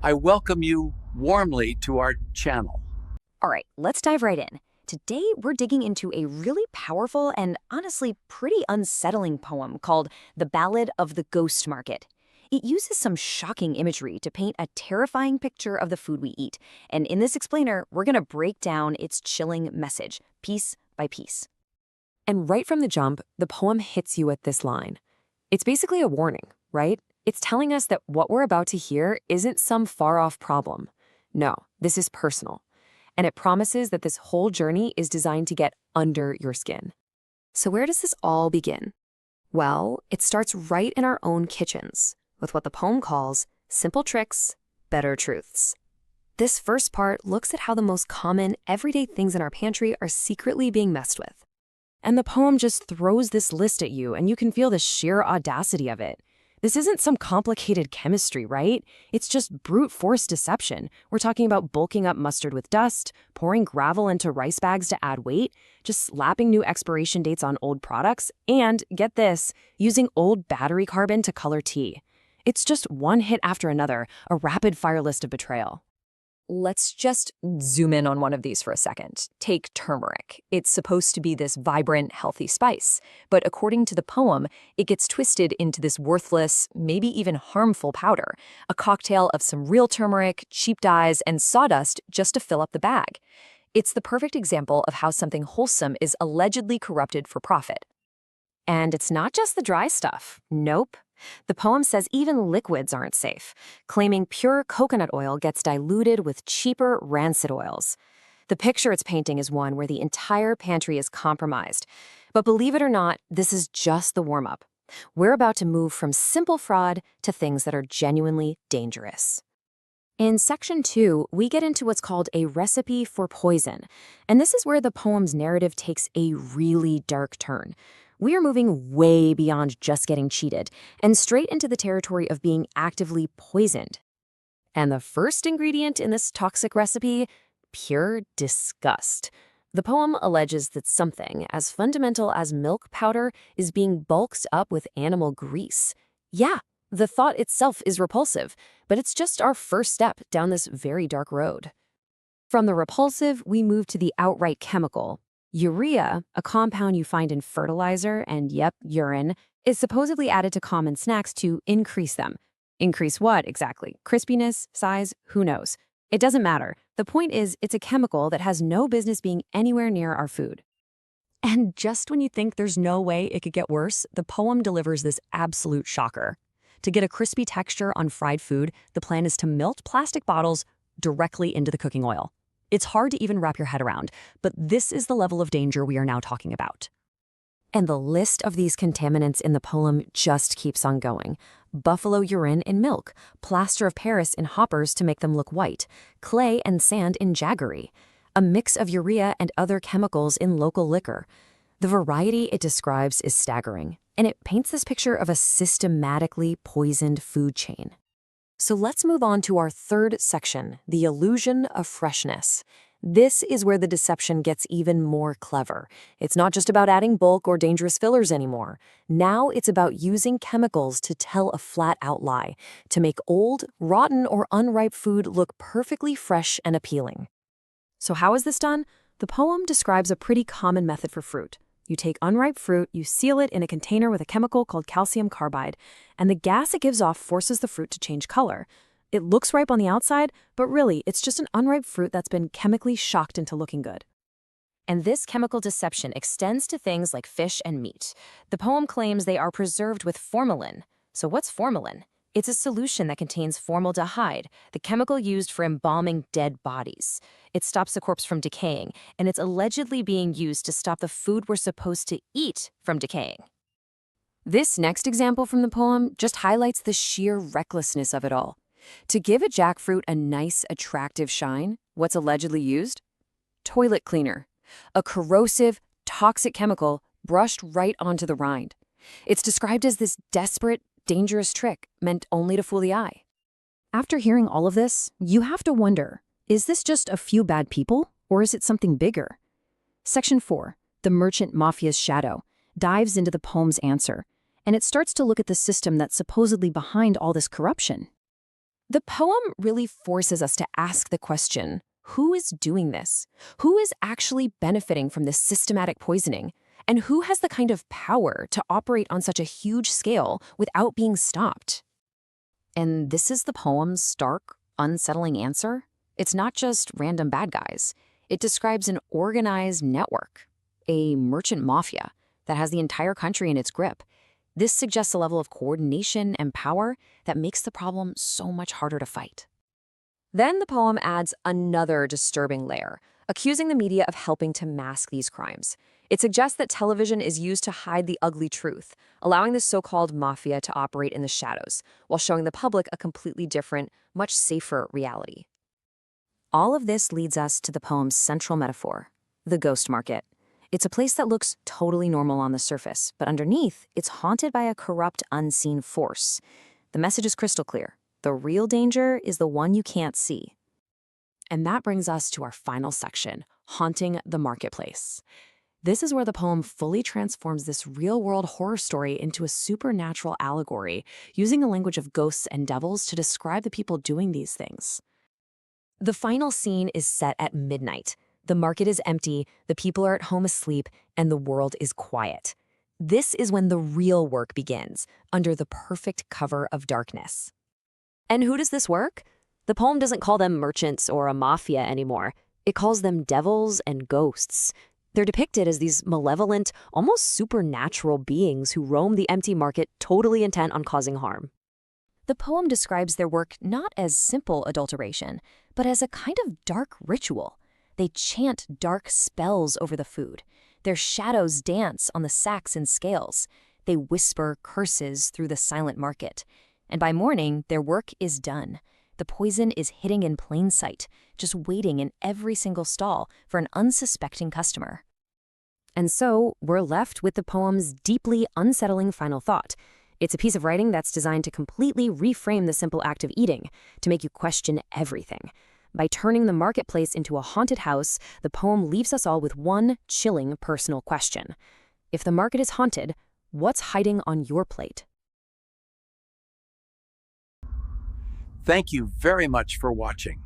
I welcome you warmly to our channel. All right, let's dive right in. Today, we're digging into a really powerful and honestly pretty unsettling poem called The Ballad of the Ghost Market. It uses some shocking imagery to paint a terrifying picture of the food we eat. And in this explainer, we're going to break down its chilling message, piece by piece. And right from the jump, the poem hits you with this line. It's basically a warning, right? It's telling us that what we're about to hear isn't some far-off problem. No, this is personal. And it promises that this whole journey is designed to get under your skin. So where does this all begin? Well, it starts right in our own kitchens, with what the poem calls simple tricks, better truths. This first part looks at how the most common, everyday things in our pantry are secretly being messed with. And the poem just throws this list at you, and you can feel the sheer audacity of it. This isn't some complicated chemistry, right? It's just brute force deception. We're talking about bulking up mustard with dust, pouring gravel into rice bags to add weight, just slapping new expiration dates on old products, and, get this, using old battery carbon to color tea. It's just one hit after another, a rapid-fire list of betrayal. Let's just zoom in on one of these for a second. Take turmeric. It's supposed to be this vibrant, healthy spice, but according to the poem, it gets twisted into this worthless, maybe even harmful powder, a cocktail of some real turmeric, cheap dyes, and sawdust just to fill up the bag. It's the perfect example of how something wholesome is allegedly corrupted for profit. And it's not just the dry stuff. Nope. The poem says even liquids aren't safe, claiming pure coconut oil gets diluted with cheaper, rancid oils. The picture it's painting is one where the entire pantry is compromised. But believe it or not, this is just the warm-up. We're about to move from simple fraud to things that are genuinely dangerous. In Section 2, we get into what's called a recipe for poison, and this is where the poem's narrative takes a really dark turn. We are moving way beyond just getting cheated and straight into the territory of being actively poisoned. And the first ingredient in this toxic recipe? Pure disgust. The poem alleges that something as fundamental as milk powder is being bulked up with animal grease. Yeah, the thought itself is repulsive, but it's just our first step down this very dark road. From the repulsive, we move to the outright chemical. Urea, a compound you find in fertilizer and, yep, urine, is supposedly added to common snacks to increase them. Increase what, exactly? Crispiness, size, who knows? It doesn't matter. The point is, it's a chemical that has no business being anywhere near our food. And just when you think there's no way it could get worse, the poem delivers this absolute shocker. To get a crispy texture on fried food, the plan is to melt plastic bottles directly into the cooking oil. It's hard to even wrap your head around, but this is the level of danger we are now talking about. And the list of these contaminants in the poem just keeps on going. Buffalo urine in milk, plaster of Paris in hoppers to make them look white, clay and sand in jaggery, a mix of urea and other chemicals in local liquor. The variety it describes is staggering, and it paints this picture of a systematically poisoned food chain. So let's move on to our third section, the illusion of freshness. This is where the deception gets even more clever. It's not just about adding bulk or dangerous fillers anymore. Now it's about using chemicals to tell a flat-out lie, to make old, rotten, or unripe food look perfectly fresh and appealing. So how is this done? The poem describes a pretty common method for fruit. You take unripe fruit, you seal it in a container with a chemical called calcium carbide, and the gas it gives off forces the fruit to change color. It looks ripe on the outside, but really, it's just an unripe fruit that's been chemically shocked into looking good. And this chemical deception extends to things like fish and meat. The poem claims they are preserved with formalin. So what's formalin? It's a solution that contains formaldehyde, the chemical used for embalming dead bodies. It stops the corpse from decaying, and it's allegedly being used to stop the food we're supposed to eat from decaying. This next example from the poem just highlights the sheer recklessness of it all. To give a jackfruit a nice, attractive shine, what's allegedly used? Toilet cleaner, a corrosive, toxic chemical brushed right onto the rind. It's described as this desperate, dangerous trick meant only to fool the eye. After hearing all of this, you have to wonder, is this just a few bad people, or is it something bigger? Section 4, The Merchant Mafia's Shadow, dives into the poem's answer, and it starts to look at the system that's supposedly behind all this corruption. The poem really forces us to ask the question, who is doing this? Who is actually benefiting from this systematic poisoning? And who has the kind of power to operate on such a huge scale without being stopped? And this is the poem's stark, unsettling answer. It's not just random bad guys. It describes an organized network, a merchant mafia that has the entire country in its grip. This suggests a level of coordination and power that makes the problem so much harder to fight. Then the poem adds another disturbing layer, accusing the media of helping to mask these crimes. It suggests that television is used to hide the ugly truth, allowing the so-called mafia to operate in the shadows, while showing the public a completely different, much safer reality. All of this leads us to the poem's central metaphor, the ghost market. It's a place that looks totally normal on the surface, but underneath, it's haunted by a corrupt, unseen force. The message is crystal clear. The real danger is the one you can't see. And that brings us to our final section, haunting the marketplace. This is where the poem fully transforms this real-world horror story into a supernatural allegory, using the language of ghosts and devils to describe the people doing these things. The final scene is set at midnight. The market is empty, the people are at home asleep, and the world is quiet. This is when the real work begins, under the perfect cover of darkness. And who does this work? The poem doesn't call them merchants or a mafia anymore. It calls them devils and ghosts. They're depicted as these malevolent, almost supernatural beings who roam the empty market totally intent on causing harm. The poem describes their work not as simple adulteration, but as a kind of dark ritual. They chant dark spells over the food. Their shadows dance on the sacks and scales. They whisper curses through the silent market. And by morning, their work is done. The poison is hitting in plain sight, just waiting in every single stall for an unsuspecting customer. And so, we're left with the poem's deeply unsettling final thought. It's a piece of writing that's designed to completely reframe the simple act of eating, to make you question everything. By turning the marketplace into a haunted house, the poem leaves us all with one chilling personal question. If the market is haunted, what's hiding on your plate? Thank you very much for watching.